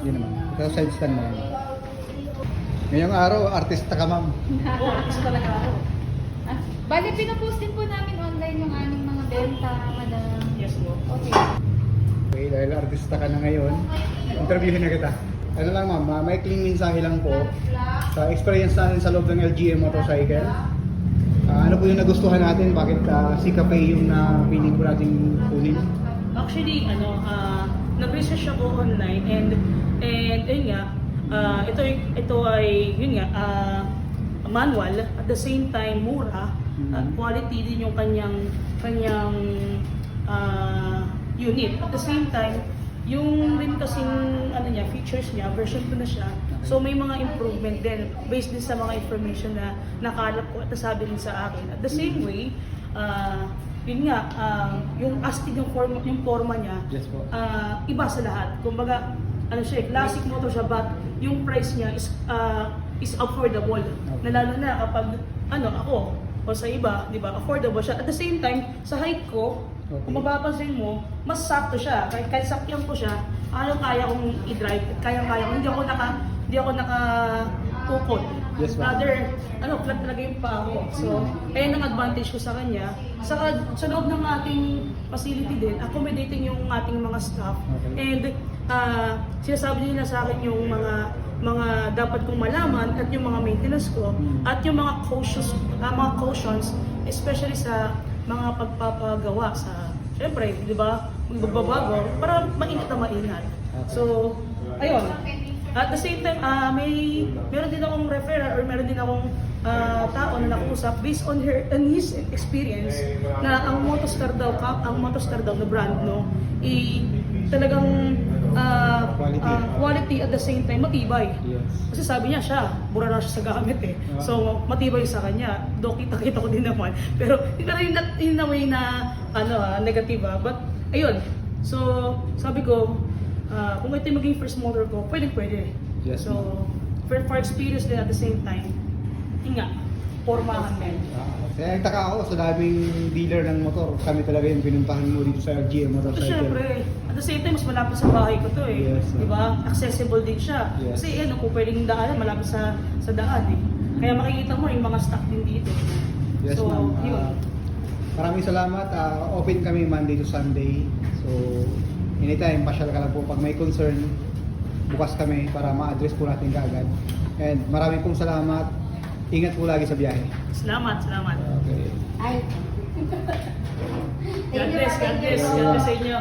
Hindi naman. Ito side stand mo. Ngayong araw, artista ka ma'am. Oo, gusto talaga ako. Bali, pinapost din po namin online yung aming mga benta, madam. Yes po. Okay. Okay, dahil artista ka na ngayon, interviewin na kita. Ano lang ma'am, maikling mensahe lang po sa experience natin sa loob ng LGM motorcycle. Ano po yung nagustuhan natin? Bakit si Cafe yung napili ko nating kunin? Actually, nag-research ako online and yun nga, ito ay yun nga, manual, at the same time mura, at quality din yung kanyang unit. At the same time, yung rin kasing features niya, version 2 na siya. So may mga improvement din based din sa mga information na nakalap ko at nasabi rin sa akin. At the same way, yun nga, yung astig yung forma niya, Yes po. iba sa lahat. Kumbaga, classic motor siya, but yung price niya is affordable. Okay. Lalo na kapag ako o sa iba, di ba, affordable siya. At the same time, sa height ko, Okay. kung mapapansin mo, mas sakto siya. Kahit sakyan ko siya, kaya kong i-drive, kaya ko. Hindi ako nakatukod. Yes, ma'am. Rather, flat talaga yung paa ko. So, ayan ang advantage ko sa kanya. Sa loob ng ating facility din, accommodating yung ating mga staff. Okay. And sinasabi nila sa akin yung mga dapat kong malaman at yung mga maintenance ko at yung mga cautions, especially sa mga pagpapagawa sa, syempre, di ba, magbabago para maingat na maingat. So, ayun. At the same time, meron din akong referral or meron din akong tao na nakuusap based on his experience na ang Motostar daw na brand, no, talagang quality at the same time matibay. Yes. Kasi sabi niya mura na siya sa gamit eh. So matibay sa kanya. Do kita ko din naman. Pero not in a way na negative But ayun. So sabi ko, kung ito yung maging first motor ko, pwede. Yes, So for experience din at the same time, pormahan din. Kaya nagtaka ako sa daming dealer ng motor. Kami talaga yung pinuntahan mo dito sa LGM So, motorcycle. syempre, at the same time, mas malapit sa bahay ko to eh. Yes, Di ba? Accessible din siya. Yes. Kasi kung pwedeng daanan, malapit sa daan eh. Kaya makikita mo yung mga stock din dito. Yes, So, ma'am. yun. Maraming salamat. Open kami Monday to Sunday. So, anytime, pasyal ka lang po. Pag may concern, bukas kami para ma-address po natin kaagad. And maraming pong salamat. Ingat po lagi sa biyahe. Salamat. Okay. Ay. God bless sa inyo.